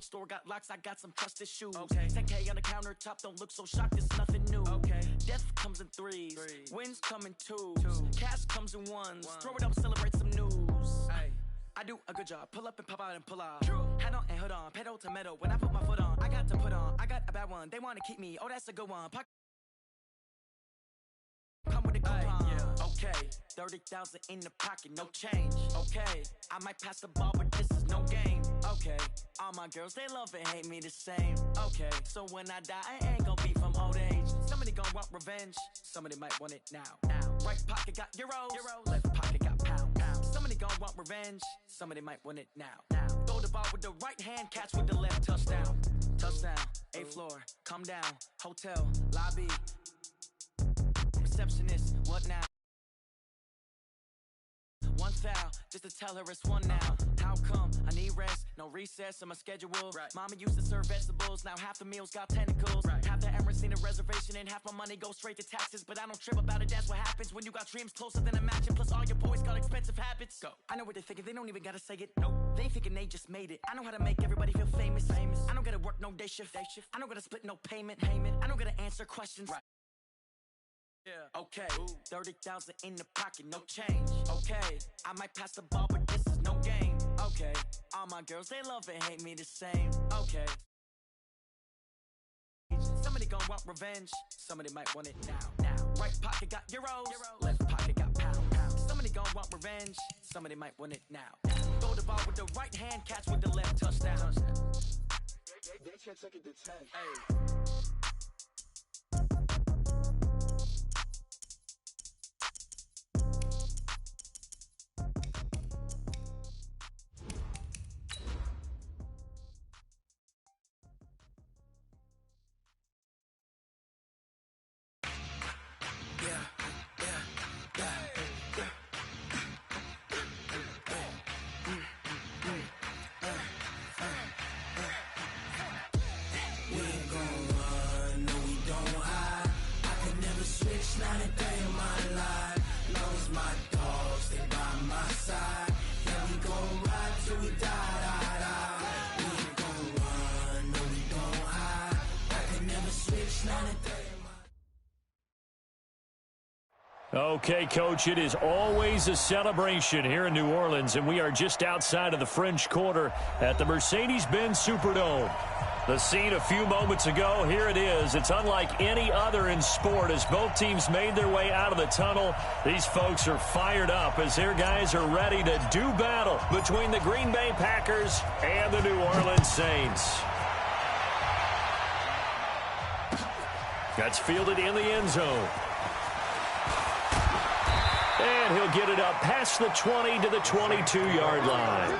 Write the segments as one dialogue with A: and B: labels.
A: store got locks, I got some trusted shoes. Okay. 10K on the countertop, don't look so shocked, it's nothing new. Okay. Death comes in threes, wins come in twos, cash comes in ones. Throw it up, celebrate some news. Ay. I do a good job, pull up and pop out and pull out. Head on and hood on, pedal to metal. When I put my foot on, I got to put on. I got a bad one, they wanna keep me. Oh, that's a good one. Come with a coupon. Yeah. Okay, 30,000 in the pocket, no change. Okay, I might pass the ball, but this is no game. Okay, all my girls, they love and hate me the same. Okay, so when I die, I ain't gon' be from old age. Somebody gon' want revenge, somebody might want it now. Right pocket got euros, left pocket got pounds. Somebody gon' want revenge, somebody might want it now. Throw the ball with the right hand, catch with the left, touchdown. Touchdown, 8th floor, come down, hotel, lobby. Receptionist, what now? One foul, just to tell her it's one now. How come? I need rest, no recess in my schedule. Right. Mama used to serve vegetables, now half the meals got tentacles. Right. Half the Emirates need a reservation and half my money goes straight to taxes. But I don't trip about it, that's what happens when you got dreams closer than a match. Plus all your boys got expensive habits. Go. I know what they're thinking, they don't even gotta say it. Nope. They thinking they just made it. I know how to make everybody feel famous. I don't gotta work no day shift. I don't gotta split no payment. I don't gotta answer questions. Right. Yeah. Okay, 30,000 in the pocket, no change. Okay, I might pass the ball, but this is no game. Okay, all my girls, they love and hate me the same. Okay, somebody gon' want revenge, somebody might want it now. Right pocket got euros, left pocket got pounds. Somebody gon' want revenge, somebody might want it now. Throw the ball with the right hand, catch with the left, touchdown. They can't take it to 10. Hey.
B: Okay, Coach, it is always a celebration here in New Orleans, and we are just outside of the French Quarter at the Mercedes-Benz Superdome. The scene a few moments ago, here it is. It's unlike any other in sport as both teams made their way out of the tunnel. These folks are fired up as their guys are ready to do battle between the Green Bay Packers and the New Orleans Saints. That's fielded in the end zone. And he'll get it up past the 20 to the 22-yard line.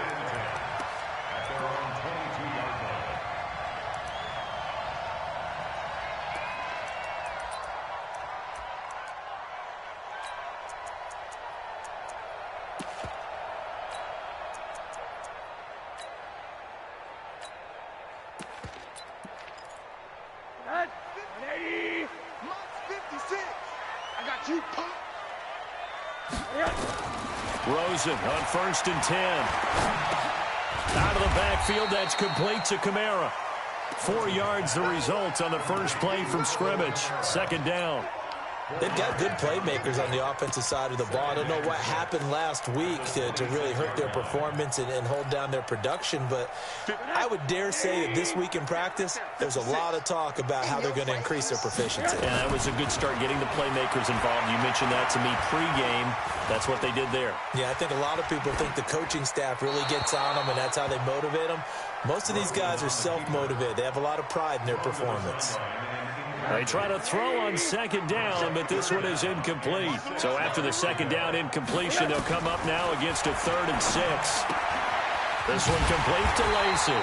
C: That's 180. Mine's 56. I got you, punk.
B: Rosen on 1st and 10. Out of the backfield, that's complete to Kamara. 4 yards the result on the first play from scrimmage. 2nd down.
D: They've got good playmakers on the offensive side of the ball. I don't know what happened last week to really hurt their performance and hold down their production, but I would dare say that this week in practice, there's a lot of talk about how they're going to increase their proficiency.
B: And that was a good start getting the playmakers involved. You mentioned that to me pregame. That's what they did there.
D: Yeah, I think a lot of people think the coaching staff really gets on them, and that's how they motivate them. Most of these guys are self-motivated. They have a lot of pride in their performance.
B: They try to throw on 2nd down, but this one is incomplete. So after the 2nd down incompletion, they'll come up now against a 3rd and 6. This one complete to Lacy.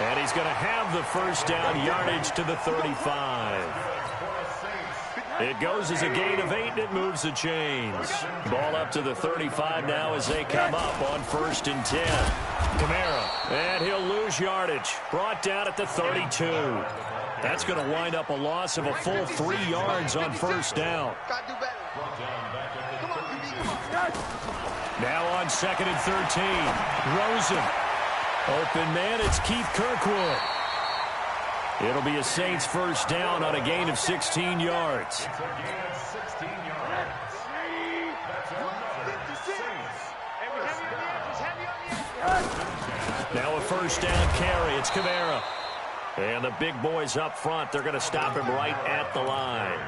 B: And he's going to have the first down yardage to the 35. It goes as a gain of 8, and it moves the chains. Ball up to the 35 now as they come up on 1st and 10. Kamara, and he'll lose yardage. Brought down at the 32. That's going to wind up a loss of a full 3 yards on 1st down. Now on 2nd and 13. Rosen. Open man, it's Keith Kirkwood. It'll be a Saints first down on a gain of 16 yards. Now a first down carry. It's Kamara. And the big boys up front, they're going to stop him right at the line.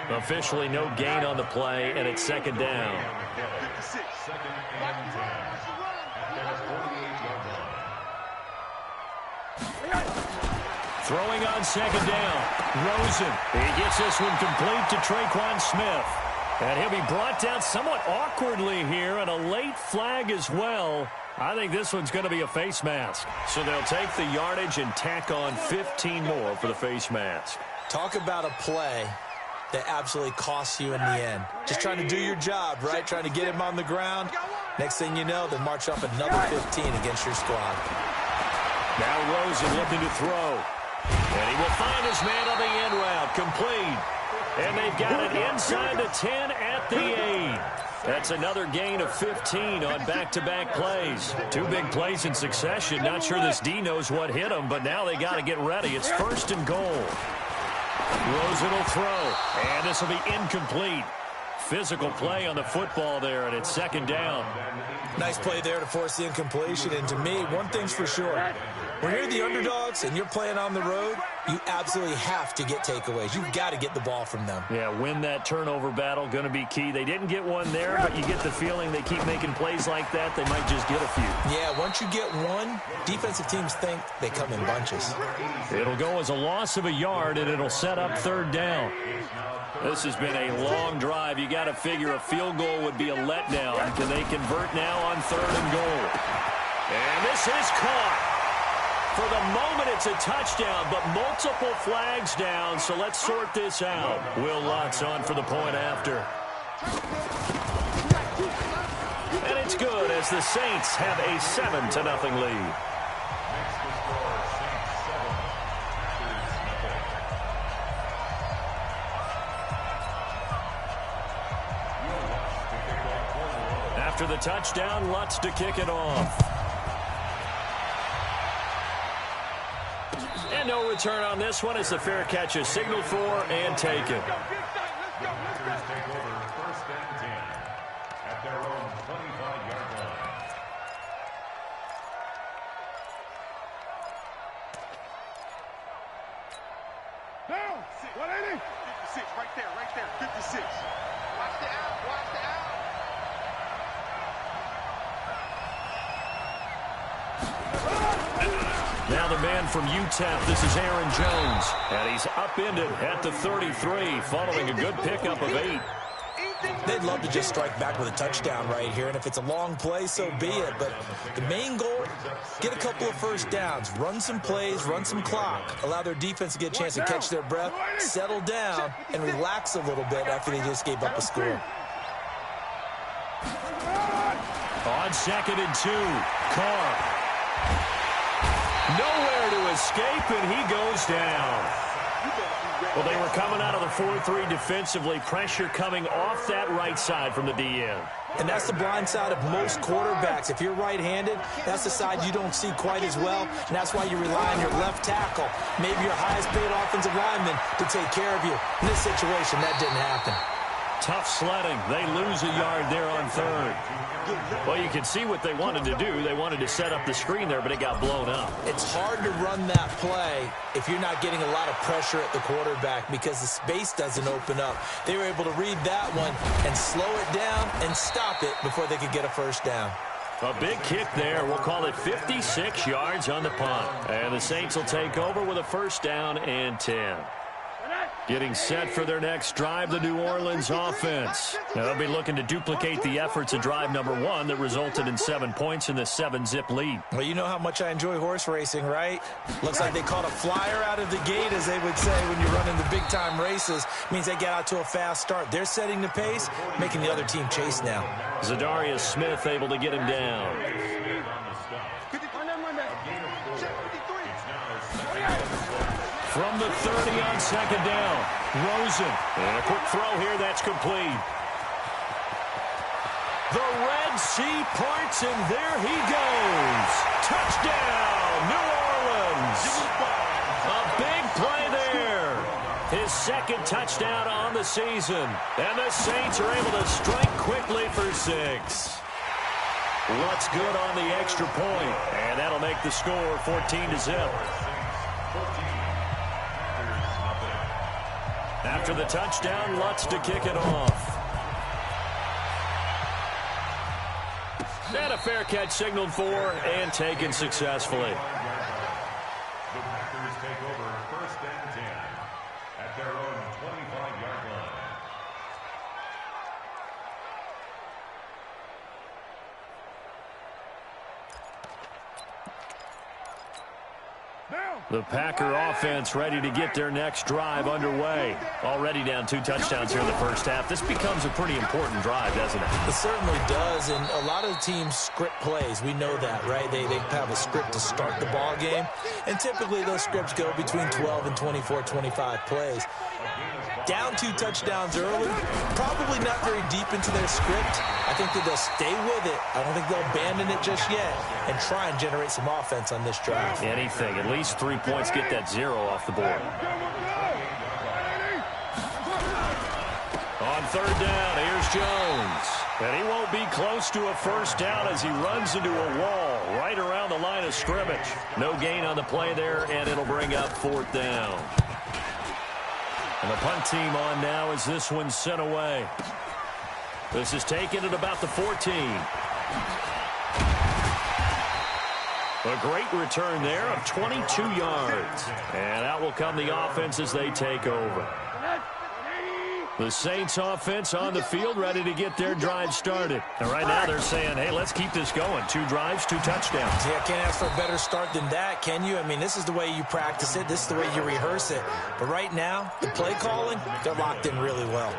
B: Officially no gain on the play, and it's second down. Throwing on second down. Rosen. He gets this one complete to Traquan Smith. And he'll be brought down somewhat awkwardly here, and a late flag as well. I think this one's going to be a face mask. So they'll take the yardage and tack on 15 more for the face mask.
D: Talk about a play that absolutely costs you in the end. Just trying to do your job, right? Trying to get him on the ground. Next thing you know, they march up another 15 against your squad.
B: Now Rosen looking to throw. And he will find his man on the end route. Complete. And they've got it inside the 10 at the 8. That's another gain of 15 on back-to-back plays. Two big plays in succession. Not sure this D knows what hit him, but now they got to get ready. It's first and goal. Rosen will throw, and this will be incomplete. Physical play on the football there, and it's second down.
D: Nice play there to force the incompletion, and to me, one thing's for sure. When you're the underdogs and you're playing on the road, you absolutely have to get takeaways. You've got to get the ball from them.
B: Yeah, win that turnover battle, going to be key. They didn't get one there, but you get the feeling they keep making plays like that, they might just get a few.
D: Yeah, once you get one, defensive teams think they come in bunches.
B: It'll go as a loss of a yard, and it'll set up third down. This has been a long drive. You got to figure a field goal would be a letdown. Can they convert now on third and goal? And this is caught. For the moment, it's a touchdown, but multiple flags down, so let's sort this out. Will Lutz on for the point after. And it's good as the Saints have a 7-0 lead. After the touchdown, Lutz to kick it off. And no return on this one as the fair catch is signaled for and taken.
C: Down, 180. 56, right there, 56. Watch the out, watch the out.
B: Now the man from UTEP, this is Aaron Jones. And he's upended at the 33 following a good pickup of 8.
D: They'd love to just strike back with a touchdown right here, and if it's a long play, so be it. But the main goal, get a couple of first downs, run some plays, run some clock, allow their defense to get a chance to catch their breath, settle down, and relax a little bit after they just gave up a score.
B: On 2nd and 2, Carr. Nowhere to escape, and he goes down. Well, they were coming out of the 4-3 defensively. Pressure coming off that right side from the DN.
D: And that's the blind side of most quarterbacks. If you're right-handed, that's the side you don't see quite as well, and that's why you rely on your left tackle, maybe your highest-paid offensive lineman, to take care of you. In this situation, that didn't happen.
B: Tough sledding. They lose a yard there on third. Well, you can see what they wanted to do. They wanted to set up the screen there, but it got blown up.
D: It's hard to run that play if you're not getting a lot of pressure at the quarterback because the space doesn't open up. They were able to read that one and slow it down and stop it before they could get a first down.
B: A big kick there. We'll call it 56 yards on the punt. And the Saints will take over with a first down and 10. Getting set for their next drive, the New Orleans offense. Now they'll be looking to duplicate the efforts of drive number 1 that resulted in 7 points in the 7-zip lead.
D: Well, you know how much I enjoy horse racing, right? Looks like they caught a flyer out of the gate, as they would say when you're running the big-time races. Means they get out to a fast start. They're setting the pace, making the other team chase now.
B: Zadarius Smith able to get him down. From the 30 on 2nd down, Rosen. And a quick throw here, that's complete. The Red Sea parts, and there he goes. Touchdown, New Orleans. A big play there. His second touchdown on the season. And the Saints are able to strike quickly for 6. Lutz good on the extra point, and that'll make the score 14-0. After the touchdown, Lutz to kick it off. And a fair catch signaled for and taken successfully.
E: The Packers take over 1st and 10 at their own 25-yard line.
B: The Packer offense ready to get their next drive underway. Already down 2 touchdowns here in the first half. This becomes a pretty important drive, doesn't it?
D: It certainly does, and a lot of teams script plays. We know that, right? They have a script to start the ball game, and typically those scripts go between 12 and 24, 25 plays. Down 2 touchdowns early, probably not very deep into their script. I think that they'll stay with it. I don't think they'll abandon it just yet and try and generate some offense on this drive.
B: Anything, at least 3 points, get that 0 off the board. On 3rd down, here's Jones. And he won't be close to a first down as he runs into a wall right around the line of scrimmage. No gain on the play there, and it'll bring up 4th down. And the punt team on now as this one's sent away. This is taken at about the 14. A great return there of 22 yards. And out will come the offense as they take over. The Saints offense on the field ready to get their drive started. And right now they're saying, hey, let's keep this going. 2 drives, 2 touchdowns.
D: Yeah, can't ask for a better start than that, can you? I mean, this is the way you practice it. This is the way you rehearse it. But right now, the play calling, they're locked in really well.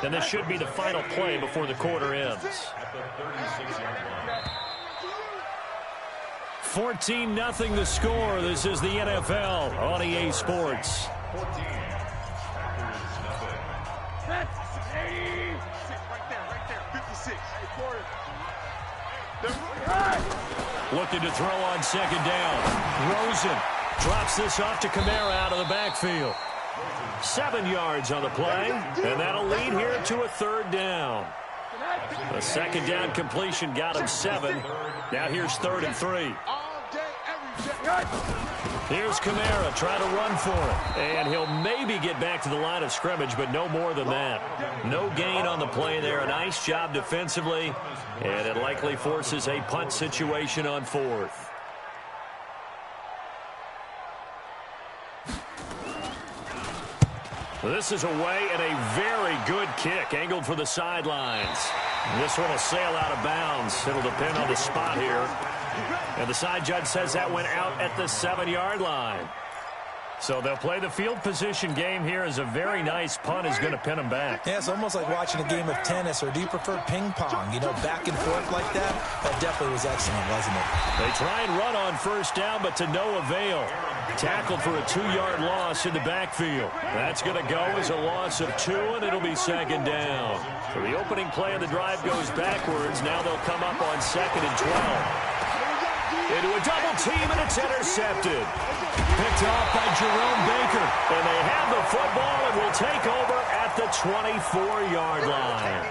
B: And this should be the final play before the quarter ends. 14-0 the score. This is the NFL on EA Sports. Looking to throw on 2nd down. Rosen drops this off to Kamara out of the backfield. 7 yards on the play, and that'll lead here to a 3rd down. A 2nd down completion got him 7. Now here's 3rd and 3. Here's Kamara trying to run for it. And he'll maybe get back to the line of scrimmage, but no more than that. No gain on the play there. A nice job defensively. And it likely forces a punt situation on 4th. This is away and a very good kick angled for the sidelines. This one will sail out of bounds. It'll depend on the spot here. And the side judge says that went out at the 7-yard line. So they'll play the field position game here as a very nice punt is going to pin them back.
D: Yeah, it's almost like watching a game of tennis, or do you prefer ping pong? You know, back and forth like that? That definitely was excellent, wasn't it?
B: They try and run on 1st down, but to no avail. Tackled for a 2-yard loss in the backfield. That's going to go as a loss of 2, and it'll be 2nd down. So the opening play of the drive goes backwards. Now they'll come up on 2nd and 12. Into a double team, and it's intercepted. Picked off by Jerome Baker. And they have the football and will take over at the 24-yard line.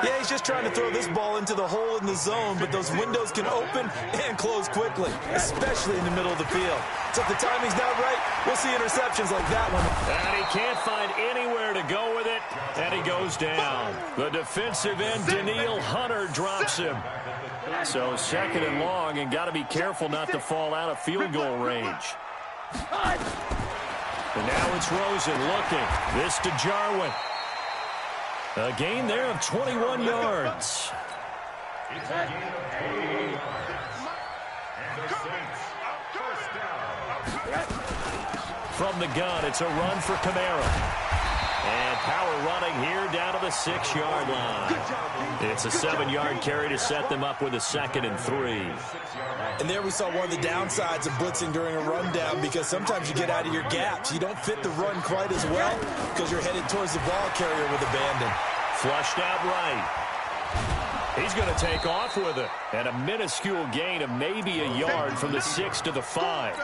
D: Yeah, he's just trying to throw this ball into the hole in the zone, but those windows can open and close quickly, especially in the middle of the field. So if the timing's not right, we'll see interceptions like that one.
B: And he can't find anywhere to go with it, and he goes down. The defensive end, Daniil Hunter, drops him. So 2nd and long, and got to be careful not to fall out of field goal range. And now it's Rosen looking. This to Jarwin. A gain there of 21 yards. From the gun, it's a run for Kamara. And power running here down to the 6-yard line. It's a 7-yard carry to set them up with a 2nd and 3.
D: And there we saw one of the downsides of blitzing during a rundown, because sometimes you get out of your gaps. You don't fit the run quite as well because you're headed towards the ball carrier with abandon.
B: Flushed out right. He's going to take off with it. And a minuscule gain of maybe a yard from the 6 to the 5.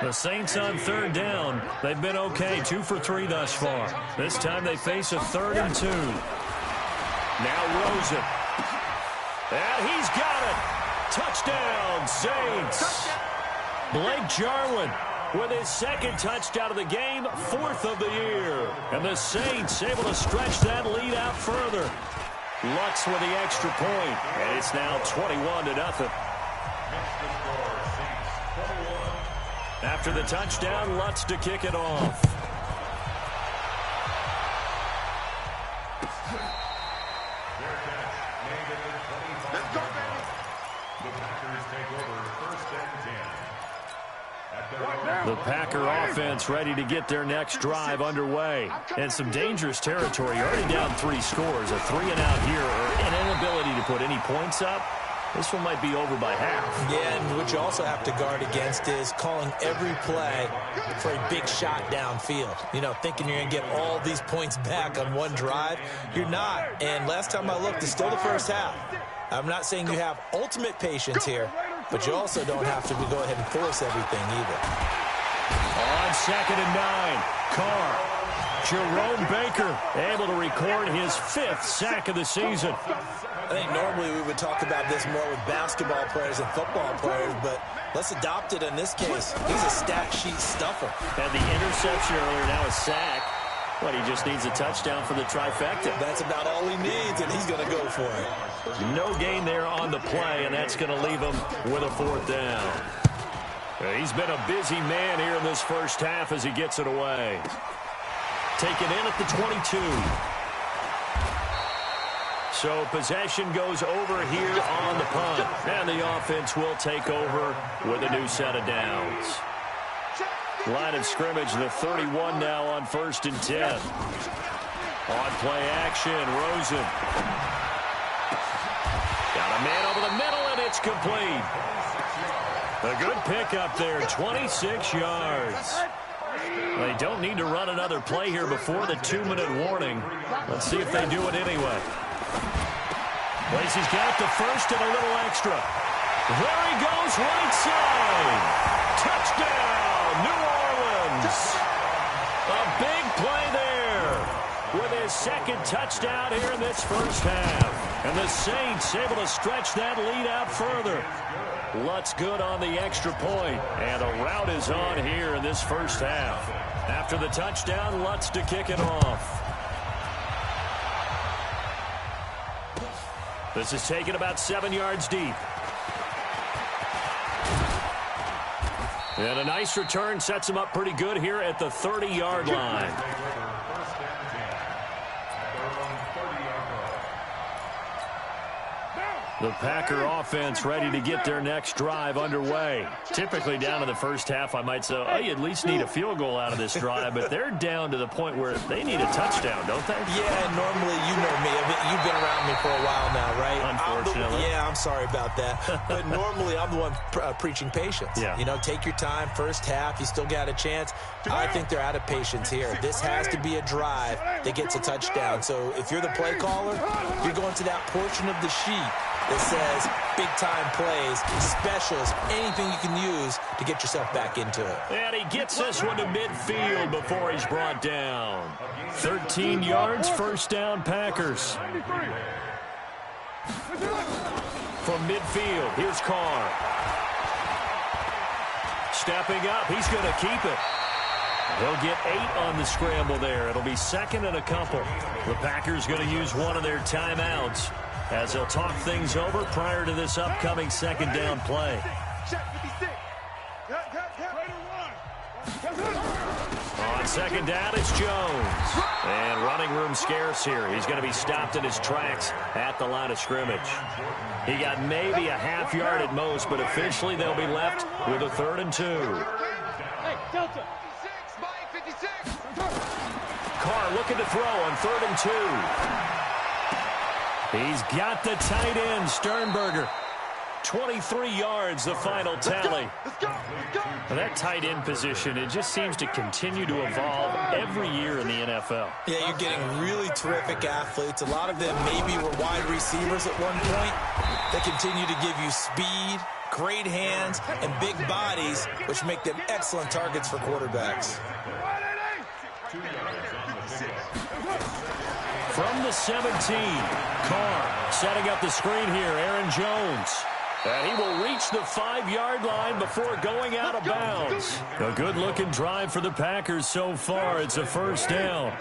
B: The Saints on 3rd down. They've been okay, 2 for 3 thus far. This time they face a 3rd and 2. Now Rosen. And he's got it. Touchdown, Saints. Blake Jarwin with his 2nd touchdown of the game, 4th of the year. And the Saints able to stretch that lead out further. Lutz with the extra point, and it's now 21-0. After the touchdown, Lutz to kick it off.
C: Let's go, baby.
E: The Packers take over 1st and 10.
B: The Packer offense ready to get their next drive underway. And some dangerous territory. Already down 3 scores. A 3-and-out here, or an inability to put any points up. This one might be over by half.
D: Yeah, and what you also have to guard against is calling every play for a big shot downfield. You know, thinking you're going to get all these points back on one drive. You're not. And last time I looked, it's still the first half. I'm not saying you have ultimate patience here, but you also don't have to go ahead and force everything either.
B: On 2nd and 9, Carr. Jerome Baker able to record his 5th sack of the season.
D: I think normally we would talk about this more with basketball players and football players, but let's adopt it in this case. He's a stat sheet stuffer.
B: And the interception earlier, now a sack. But he just needs a touchdown for the trifecta.
D: That's about all he needs, and he's going to go for it.
B: No gain there on the play, and that's going to leave him with a 4th down. He's been a busy man here in this first half as he gets it away. Taken in at the 22. So possession goes over here on the punt. And the offense will take over with a new set of downs. Line of scrimmage, the 31 now on 1st and 10. On play action, Rosen. Got a man over the middle, and it's complete. A good pickup there, 26 yards. They don't need to run another play here before the 2-minute warning. Let's see if they do it anyway. Lacey's got the first and a little extra. There he goes, right side. Touchdown, New Orleans. A big play there with his 2nd touchdown here in this first half. And the Saints able to stretch that lead out further. Lutz good on the extra point, and a rout is on here in this first half. After the touchdown, Lutz to kick it off. This is taken about 7 yards deep. And a nice return sets him up pretty good here at the 30-yard line. The Packer offense ready to get their next drive underway. Typically down in the first half, I might say, oh, you at least need a field goal out of this drive, but they're down to the point where they need a touchdown, don't they?
D: Yeah, and normally, you know me. You've been around me for a while now, right?
B: Unfortunately.
D: I'm sorry about that. But normally, I'm the one preaching patience.
B: Yeah.
D: You know, take your time. First half, you still got a chance. I think they're out of patience here. This has to be a drive that gets a touchdown. So if you're the play caller, you're going to that portion of the sheet that says big-time plays, specials, anything you can use to get yourself back into it.
B: And he gets this one to midfield before he's brought down. 13 yards, 1st down, Packers. From midfield, here's Carr. Stepping up, he's going to keep it. He'll get 8 on the scramble there. It'll be 2nd and a couple. The Packers going to use one of their timeouts as they'll talk things over prior to this upcoming 2nd down play. On 2nd down, it's Jones. And running room scarce here. He's going to be stopped in his tracks at the line of scrimmage. He got maybe a half yard at most, but officially they'll be left with a 3rd and 2.
C: Hey, Delta. 56 by 56.
B: Carr looking to throw on 3rd and 2. He's got the tight end, Sternberger. 23 yards, the final tally. Well, that tight end position, it just seems to continue to evolve every year in the NFL.
D: Yeah, you're getting really terrific athletes. A lot of them maybe were wide receivers at one point. They continue to give you speed, great hands, and big bodies, which make them excellent targets for quarterbacks.
B: From the 17, Carr setting up the screen here, Aaron Jones. And he will reach the 5-yard line before going out of bounds. A good-looking drive for the Packers so far. It's a first down.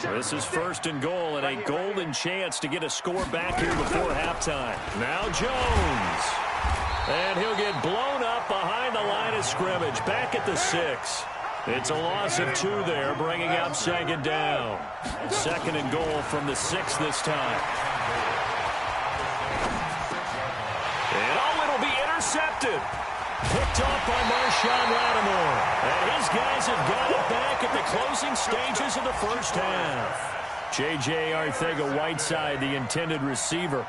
B: This is 1st and goal and a golden chance to get a score back here before halftime. Now Jones. And he'll get blown up behind the line of scrimmage. Back at the 6. It's a loss of 2 there, bringing up 2nd down. 2nd and goal from the 6 this time. Intercepted. Picked off by Marshawn Lattimore. And his guys have got it back at the closing stages of the first half. J.J. Arcega-Whiteside, the intended receiver,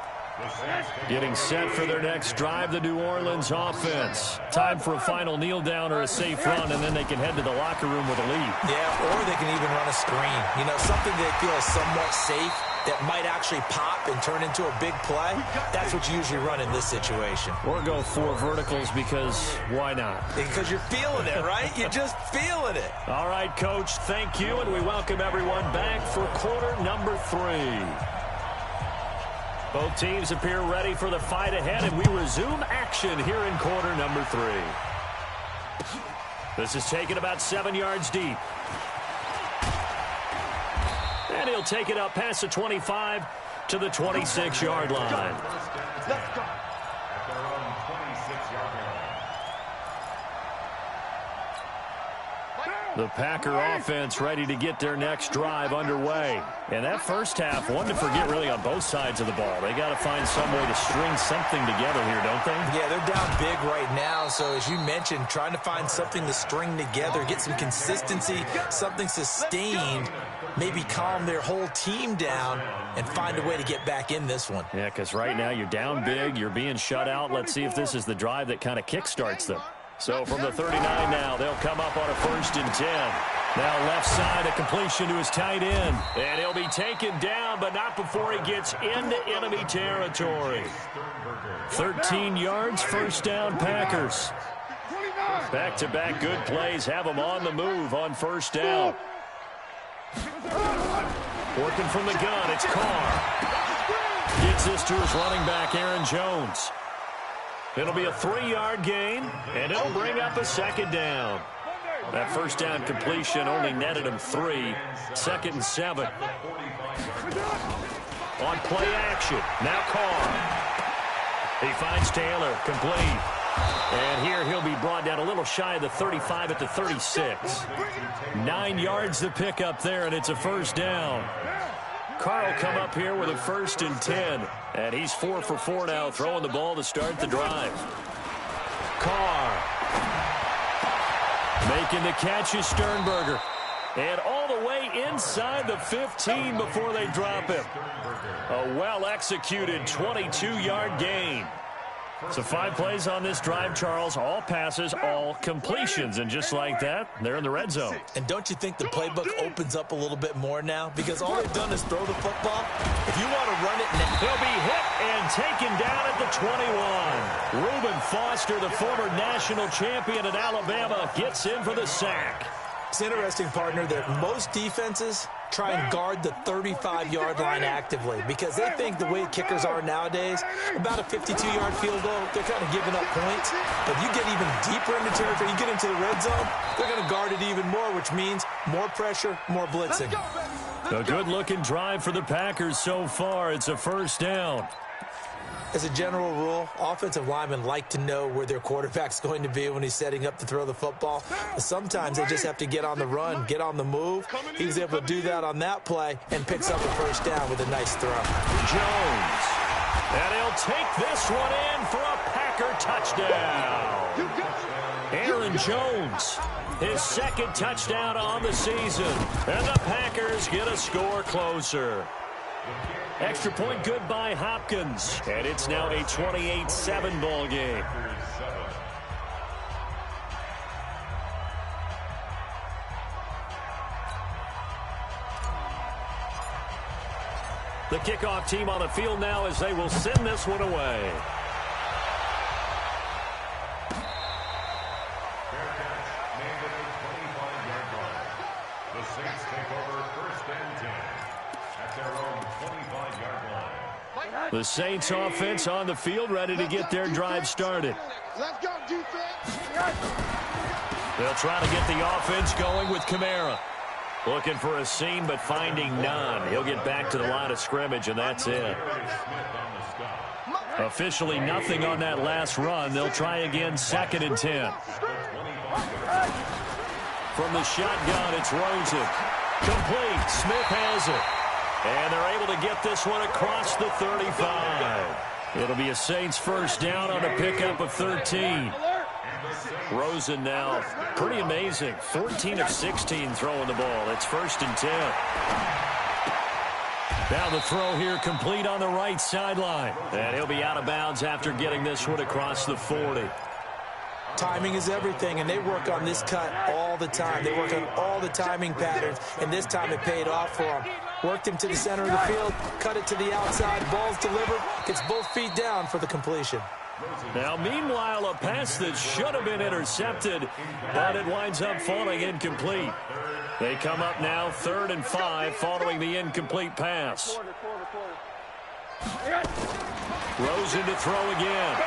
B: getting set for their next drive, the New Orleans offense. Time for a final kneel down or a safe run, and then they can head to the locker room with a lead.
D: Yeah, or they can even run a screen. You know, something they feel is somewhat safe that might actually pop and turn into a big play. That's what you usually run in this situation.
B: Or go 4 verticals because why not?
D: Because you're feeling it, right? You're just feeling it.
B: All right, Coach, thank you, and we welcome everyone back for quarter number 3. Both teams appear ready for the fight ahead, and we resume action here in quarter number 3. This is taken about 7 yards deep. And he'll take it up past the 25 to the 26-yard line.
E: Let's go. At their own 26-yard line.
B: The Packer offense ready to get their next drive underway. And that first half, one to forget really on both sides of the ball. They got to find some way to string something together here, don't they?
D: Yeah, they're down big right now. So as you mentioned, trying to find something to string together, get some consistency, something sustained, maybe calm their whole team down and find a way to get back in this one.
B: Yeah, because right now you're down big, you're being shut out. Let's see if this is the drive that kind of kickstarts them. So from the 39 now, they'll come up on a 1st and 10. Now left side, a completion to his tight end. And he'll be taken down, but not before he gets into enemy territory. 13 yards, first down, Packers. Back-to-back good plays have them on the move on first down. Working from the gun, it's Carr. Gets this to his running back, Aaron Jones. It'll be a 3-yard gain, and it'll bring up a 2nd down. That first down completion only netted him 3. 2nd and 7. On play action, now Carr. He finds Taylor, complete. And here he'll be brought down a little shy of the 35 at the 36. 9 yards to pick up there, and it's a first down. Carr will come up here with a 1st and 10. And he's 4 for 4 now, throwing the ball to start the drive. Carr. Making the catch is Sternberger. And all the way inside the 15 before they drop him. A well-executed 22-yard gain. So 5 plays on this drive, Charles. All passes, all completions. And just like that, they're in the red zone.
D: And don't you think the playbook opens up a little bit more now? Because all they've done is throw the football. If you want to run it now.
B: He'll be hit and taken down at the 21. Reuben Foster, the former national champion at Alabama, gets in for the sack.
D: It's interesting, partner, that most defenses try and guard the 35-yard line actively because they think the way kickers are nowadays, about a 52-yard field goal, they're kind of giving up points. But you get even deeper into territory, you get into the red zone, they're going to guard it even more, which means more pressure, more blitzing.
B: A good-looking drive for the Packers so far. It's a first down.
D: As a general rule, offensive linemen like to know where their quarterback's going to be when he's setting up to throw the football. Sometimes they just have to get on the run, get on the move. He was able to do that on that play and picks up a first down with a nice throw.
B: Jones. And he'll take this one in for a Packer touchdown. Aaron Jones his second touchdown on the season. And the Packers get a score closer. Extra point good by Hopkins. And it's now a 28-7 ball game. The kickoff team on the field now as they will send this one away.
E: The Saints take over first and 10 at their own 25-yard line.
B: The Saints offense on the field ready to get their drive started.
C: Let's go, defense.
B: They'll try to get the offense going with Kamara. Looking for a seam, but finding none. He'll get back to the line of scrimmage, and that's it. Officially nothing on that last run. They'll try again, 2nd and 10. From the shotgun, it's Rosen. Complete. Smith has it. And they're able to get this one across the 35. It'll be a Saints first down on a pickup of 13. Rosen now, pretty amazing. 14 of 16 throwing the ball. It's 1st and 10. Now the throw here complete on the right sideline. And he'll be out of bounds after getting this one across the 40.
D: Timing is everything, and they work on this cut all the time. They work on all the timing patterns, and this time it paid off for them. Worked him to the center of the field, cut it to the outside, ball's delivered, gets both feet down for the completion.
B: Now, meanwhile, a pass that should have been intercepted, but it winds up falling incomplete. They come up now 3rd and 5 following the incomplete pass. Rosen to throw again.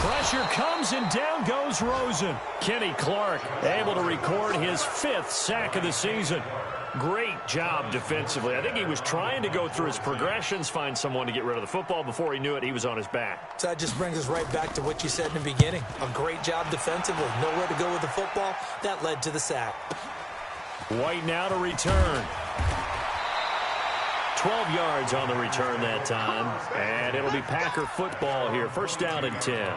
B: Pressure comes, and down goes Rosen. Kenny Clark able to record his 5th sack of the season. Great job defensively. I think he was trying to go through his progressions, find someone to get rid of the football. Before he knew it, he was on his back.
D: So that just brings us right back to what you said in the beginning. A great job defensively. Nowhere to go with the football. That led to the sack.
B: White now to return. 12 yards on the return that time. And it'll be Packer football here. First down and 10.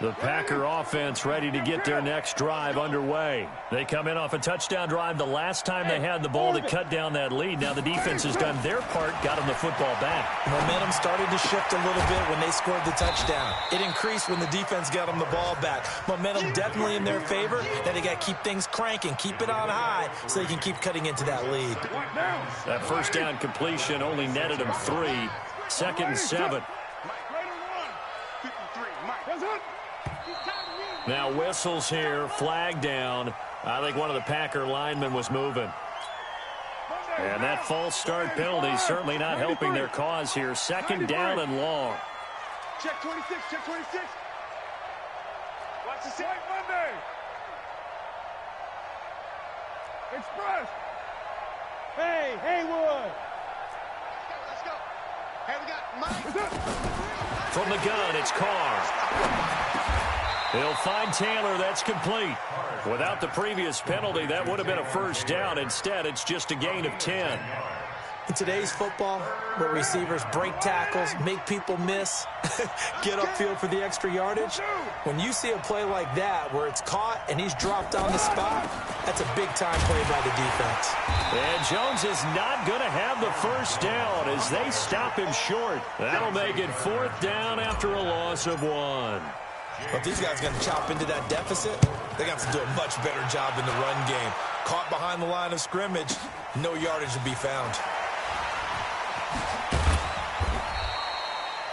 B: The Packer offense ready to get their next drive underway. They come in off a touchdown drive the last time they had the ball to cut down that lead. Now the defense has done their part, got them the football back.
D: Momentum started to shift a little bit when they scored the touchdown. It increased when the defense got them the ball back. Momentum definitely in their favor. Now they got to keep things cranking, keep it on high so they can keep cutting into that lead.
B: That first down completion only netted them 3. 2nd and 7. Now whistles here, flag down. I think one of the Packer linemen was moving. And that false start penalty certainly not helping their cause here. 2nd down and long.
C: Check 26, check 26. Watch the White Monday. Express. Hey, Haywood. Let's go. Hey, we got Mike.
B: From the gun, it's Carr. He'll find Taylor. That's complete. Without the previous penalty, that would have been a first down. Instead, it's just a gain of 10.
D: In today's football, where receivers break tackles, make people miss, get upfield for the extra yardage, when you see a play like that where it's caught and he's dropped on the spot, that's a big-time play by the defense.
B: And Jones is not going to have the first down as they stop him short. That'll make it 4th down after a loss of 1.
D: But these guys are going to chop into that deficit. They got to do a much better job in the run game. Caught behind the line of scrimmage, no yardage to be found.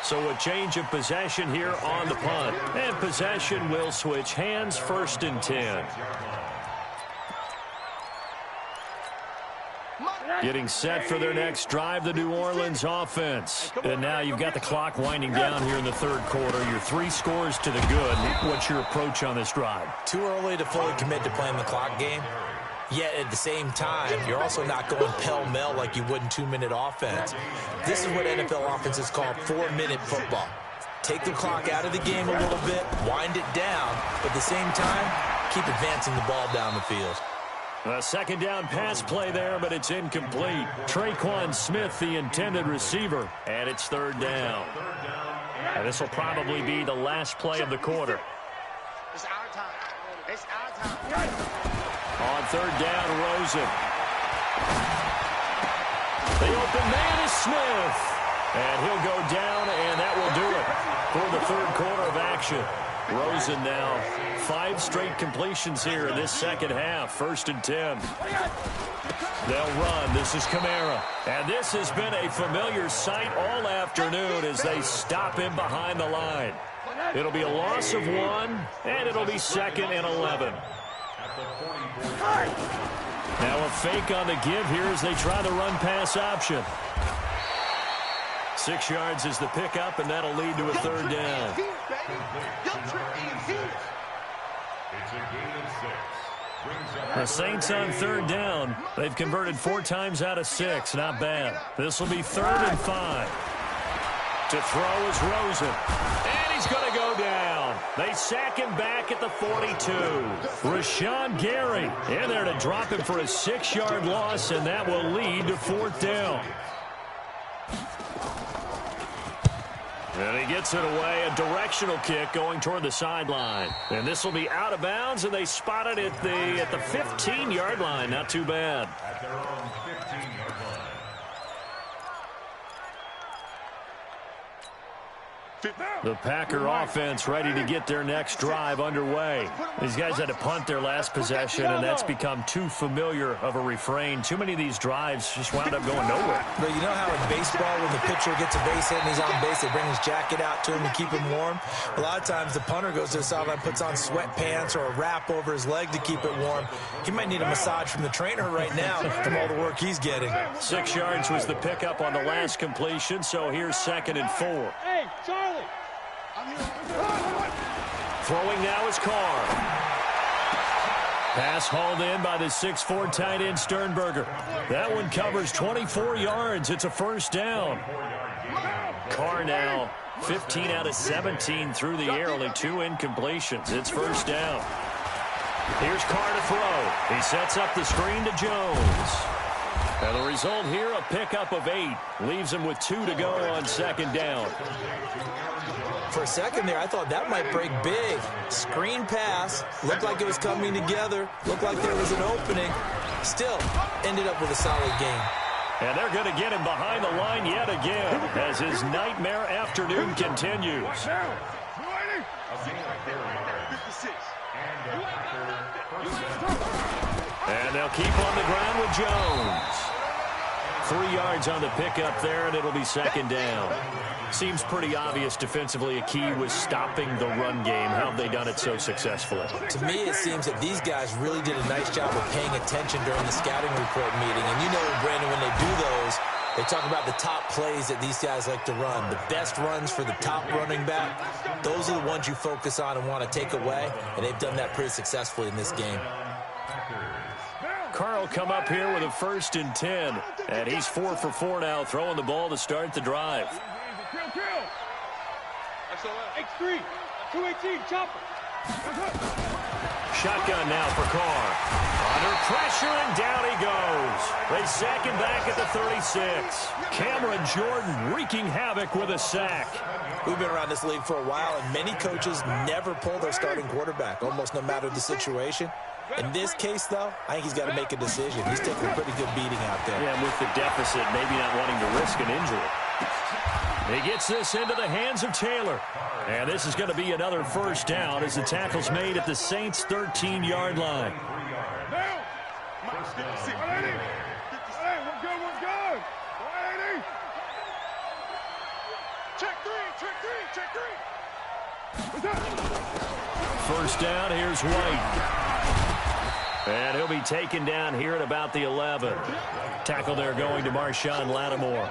B: So a change of possession here on the punt. And possession will switch hands, 1st and 10. Getting set for their next drive, the New Orleans offense. And now you've got the clock winding down here in the 3rd quarter. Your 3 scores to the good. What's your approach on this drive?
D: Too early to fully commit to playing the clock game. Yet at the same time, you're also not going pell-mell like you would in 2-minute offense. This is what NFL offenses call 4-minute football. Take the clock out of the game a little bit, wind it down, but at the same time, keep advancing the ball down the field.
B: A 2nd down pass play there, but it's incomplete. Traquan Smith, the intended receiver, and it's 3rd down. And this will probably be the last play of the quarter.
C: It's our time. It's our time.
B: On third down, Rosen. The open man is Smith. And he'll go down, and that will do it for the third quarter of action. Rosen now 5 straight completions here in this second half. 1st and 10. They'll run. This is Kamara. And this has been a familiar sight all afternoon as they stop him behind the line. It'll be a loss of 1, and it'll be 2nd and 11. Now a fake on the give here as they try the run-pass option. 6 yards is the pickup, and that'll lead to a third down. The Saints on third down. They've converted 4 times out of 6. Not bad. This will be 3rd and 5. To throw is Rosen. And he's going to go down. They sack him back at the 42. Rashawn Gary in there to drop him for a 6-yard loss, and that will lead to 4th down. And he gets it away, a directional kick going toward the sideline. And this will be out of bounds, and they spot it at the 15-yard line. Not too bad.
E: At their own 15-yard line.
B: The Packer offense ready to get their next drive underway. These guys had to punt their last possession, and that's become too familiar of a refrain. Too many of these drives just wound up going nowhere.
D: But you know how in baseball, when the pitcher gets a base hit and he's on base, they bring his jacket out to him to keep him warm? A lot of times the punter goes to the sideline, puts on sweatpants or a wrap over his leg to keep it warm. He might need a massage from the trainer right now from all the work he's getting.
B: 6 yards was the pickup on the last completion, so here's 2nd and 4.
C: Hey, Charlie.
B: Throwing now is Carr. Pass hauled in by the 6'4" tight end Sternberger. That one covers 24 yards. It's a 1st down. Carr now 15 out of 17 through the air, only 2 incompletions. It's 1st down. Here's Carr to throw. He sets up the screen to Jones. And the result here, a pickup of 8. Leaves him with 2 to go on 2nd down.
D: For a second there, I thought that might break big. Screen pass. Looked like it was coming together. Looked like there was an opening. Still, ended up with a solid game.
B: And they're going to get him behind the line yet again as his nightmare afternoon continues. And they'll keep on the ground with Jones. 3 yards on the pickup there, and it'll be 2nd down. Seems pretty obvious defensively a key was stopping the run game. How have they done it so successfully?
D: To me, it seems that these guys really did a nice job of paying attention during the scouting report meeting. And you know, Brandon, when they do those, they talk about the top plays that these guys like to run. The best runs for the top running back, those are the ones you focus on and want to take away. And they've done that pretty successfully in this game.
B: Carl come up here with a 1st and 10. And he's 4 for 4 now, throwing the ball to start the drive.
C: X3, 218, chopper.
B: Shotgun now for Carr. Under pressure, and down he goes. They sack him back at the 36. Cameron Jordan wreaking havoc with a sack.
D: We've been around this league for a while, and many coaches never pull their starting quarterback, almost no matter the situation. In this case, though, I think he's got to make a decision. He's taking a pretty good beating out there.
B: Yeah, and with the deficit, maybe not wanting to risk an injury. He gets this into the hands of Taylor. And this is going to be another 1st down as the tackle's made at the Saints' 13-yard line. First down, here's White. And he'll be taken down here at about the 11. Tackle there going to Marshawn Lattimore.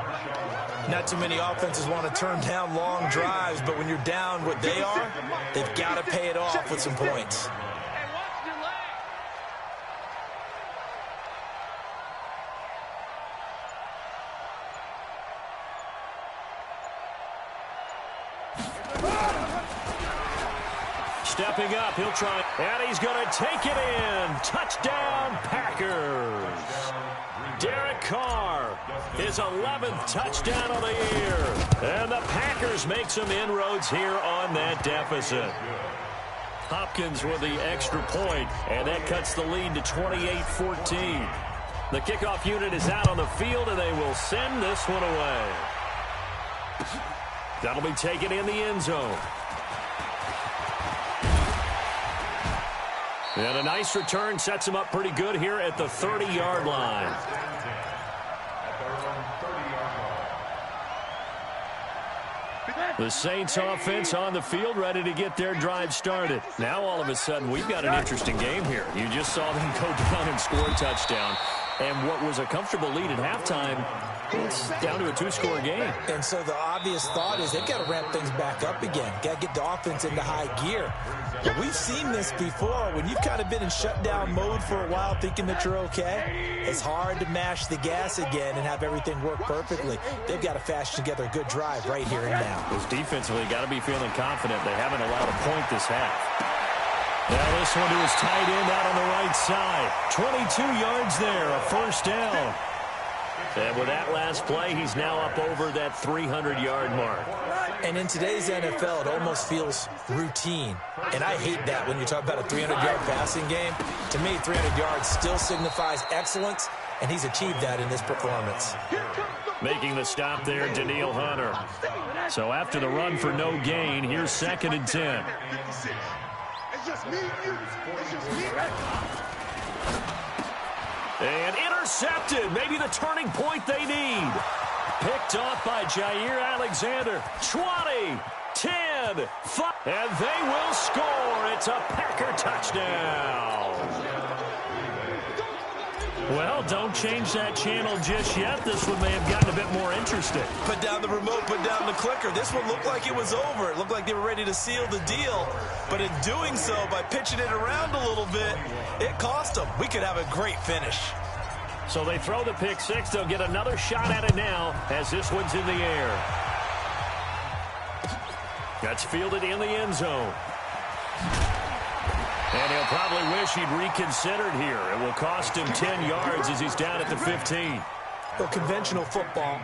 D: Not too many offenses want to turn down long drives, but when you're down what they are, they've got to pay it off with some points.
B: Stepping up, he'll try, and he's going to take it in. Touchdown, Packers. Derek Carr, his 11th touchdown of the year. And the Packers make some inroads here on that deficit. Hopkins with the extra point, and that cuts the lead to 28-14. The kickoff unit is out on the field, and they will send this one away. That'll be taken in the end zone. And a nice return sets him up pretty good here at the 30-yard line. The Saints offense on the field, ready to get their drive started. Now all of a sudden we've got an interesting game here. You just saw them go down and score a touchdown. And what was a comfortable lead at halftime, it's down to a two-score game.
D: And so the obvious thought is they've got to ramp things back up again. Got to get the offense into high gear. But we've seen this before. When you've kind of been in shutdown mode for a while thinking that you're okay, it's hard to mash the gas again and have everything work perfectly. They've got to fashion together a good drive right here and now.
B: Because defensively, got to be feeling confident. They haven't allowed a point this half. Now this one to his tight end out on the right side. 22 yards there, a first down. And with that last play, he's now up over that 300-yard mark.
D: And in today's NFL, it almost feels routine. And I hate that when you talk about a 300-yard passing game. To me, 300 yards still signifies excellence, and he's achieved that in this performance.
B: Making the stop there, Daniil Hunter. So after the run for no gain, here's 2nd and 10. And intercepted. Maybe the turning point they need. Picked off by Jair Alexander. 20, 10, 5. And they will score. It's a Packer touchdown. Well, don't change that channel just yet. This one may have gotten a bit more interesting.
D: Put down the remote, put down the clicker. This one looked like it was over. It looked like they were ready to seal the deal. But in doing so, by pitching it around a little bit, it cost them. We could have a great finish.
B: So they throw the pick six. They'll get another shot at it now as this one's in the air. That's fielded in the end zone. And he'll probably wish he'd reconsidered here. It will cost him 10 yards as he's down at the 15.
D: Well, conventional football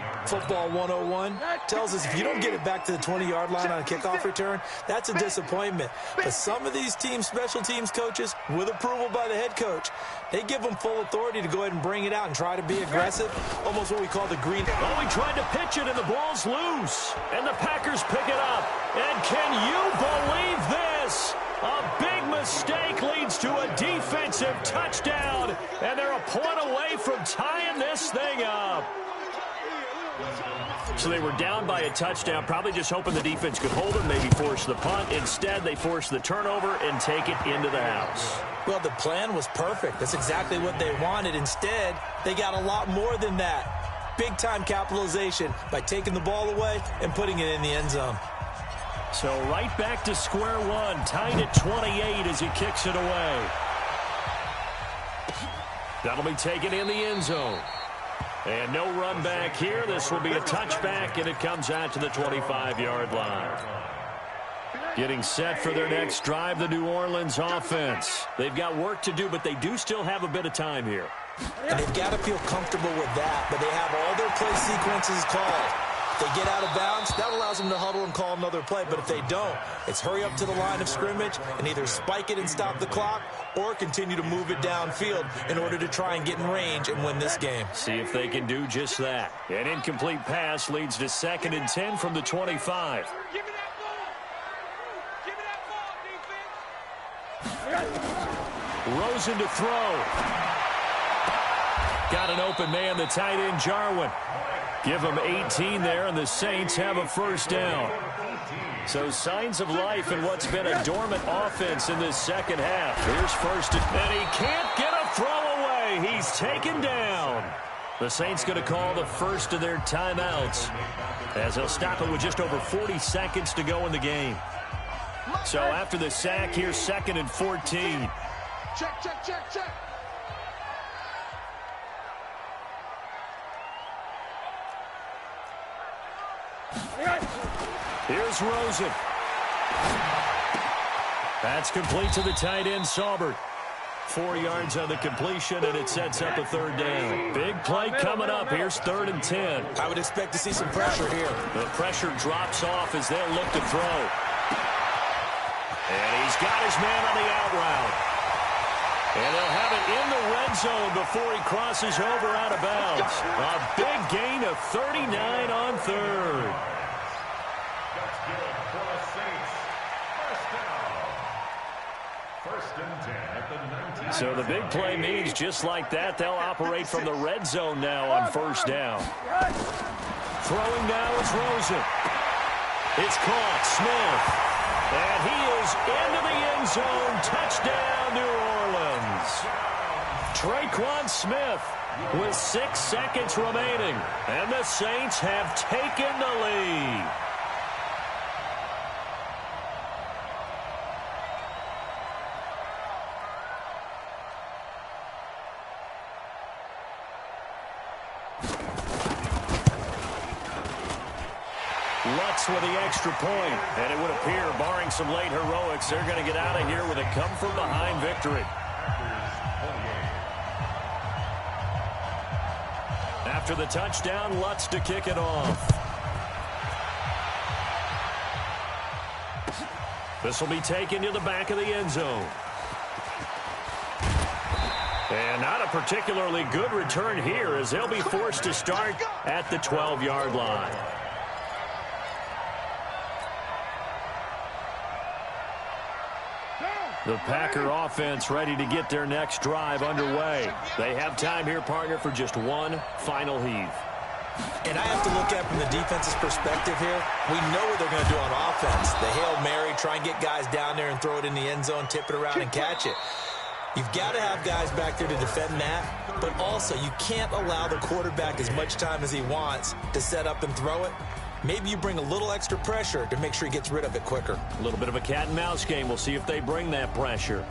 D: 101, tells us if you don't get it back to the 20-yard line on a kickoff return, that's a disappointment. But some of these teams, special teams coaches, with approval by the head coach, they give them full authority to go ahead and bring it out and try to be aggressive, almost what we call the green.
B: Oh, he tried to pitch it, and the ball's loose. And the Packers pick it up. And can you believe this? A big mistake leads to a defensive touchdown, and they're a point away from tying this thing up. So they were down by a touchdown, probably just hoping the defense could hold them, maybe force the punt. Instead, they force the turnover and take it into the house.
D: Well, the plan was perfect. That's exactly what they wanted. Instead, they got a lot more than that. Big-time capitalization by taking the ball away and putting it in the end zone.
B: So right back to square one, tied at 28 as he kicks it away. That'll be taken in the end zone. And no run back here. This will be a touchback, and it comes out to the 25-yard line. Getting set for their next drive, the New Orleans offense. They've got work to do, but they do still have a bit of time here.
D: And they've got to feel comfortable with that, but they have all their play sequences called. They get out of bounds, that allows them to huddle and call another play. But if they don't, it's hurry up to the line of scrimmage and either spike it and stop the clock or continue to move it downfield in order to try and get in range and win this game.
B: See if they can do just that. An incomplete pass leads to 2nd and 10 from the 25.
C: Give me that ball. Give me that ball, defense.
B: Rosen to throw. Got an open man, the tight end, Jarwin. Give them 18 there, and the Saints have a first down. So signs of life in what's been a dormant offense in this second half. Here's first, and he can't get a throw away. He's taken down. The Saints going to call the first of their timeouts as they'll stop it with just over 40 seconds to go in the game. So after the sack, here's 2nd and 14.
C: Check, check, check, check.
B: Here's Rosen. That's complete to the tight end, Saubert. 4 yards on the completion, and it sets up a third down. Big play coming up. Here's 3rd and 10.
D: I would expect to see some pressure here.
B: The pressure drops off as they'll look to throw. And he's got his man on the out route. And they'll have it in the red zone before he crosses over out of bounds. A big gain of 39 on 3rd.
E: That's good for the Saints. First down. 1st and 10 at the 19.
B: So the big play means just like that, they'll operate from the red zone now on 1st down. Throwing now is Rosen. It's caught. Smith. And he is into the end zone. Touchdown, New Orleans. Traquan Smith with 6 seconds remaining. And the Saints have taken the lead. Lutz with the extra point. And it would appear, barring some late heroics, they're going to get out of here with a come-from-behind victory. After the touchdown, Lutz to kick it off. This will be taken to the back of the end zone. And not a particularly good return here as they'll be forced to start at the 12-yard line. The Packer offense ready to get their next drive underway. They have time here, partner, for just one final heave.
D: And I have to look at it from the defense's perspective here. We know what they're going to do on offense. The Hail Mary, try and get guys down there and throw it in the end zone, tip it around and catch it. You've got to have guys back there to defend that, but also you can't allow the quarterback as much time as he wants to set up and throw it. Maybe you bring a little extra pressure to make sure he gets rid of it quicker.
B: A little bit of a cat and mouse game. We'll see if they bring that pressure.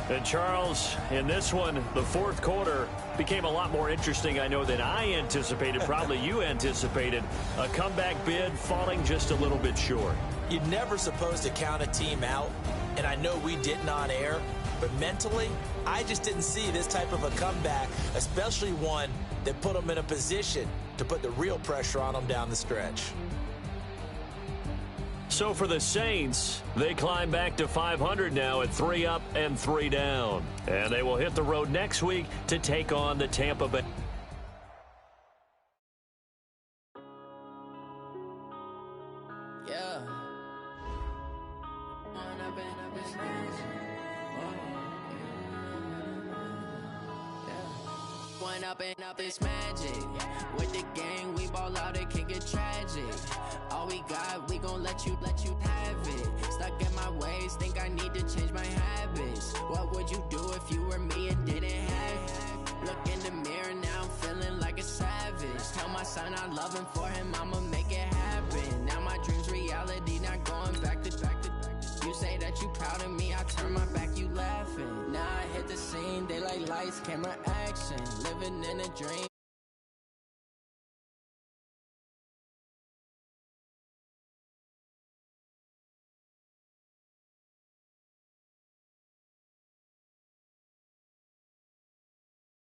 B: And Charles, in this one, the 4th quarter became a lot more interesting, I know, than I anticipated. Probably you anticipated. A comeback bid falling just a little bit short.
D: You're never supposed to count a team out, and I know we didn't on air, but mentally, I just didn't see this type of a comeback, especially one that put them in a position to put the real pressure on them down the stretch.
B: So for the Saints, they climb back to 500 now at 3 up and 3 down. And they will hit the road next week to take on the Tampa Bay.
A: Yeah. One up and up is magic. With the gang, we ball out, it can get tragic. All we got, we gon' let you have it. Stuck in my ways, think I need to change my habits. What would you do if you were me and didn't have it? Look in the mirror, now I'm feeling like a savage. Tell my son I love him, for him I'ma make it happen. Now my dream's reality, not going back to. You say that you proud of me, I turn my back, you laughing. Now I hit the scene, they like lights, camera, action. Living in a dream.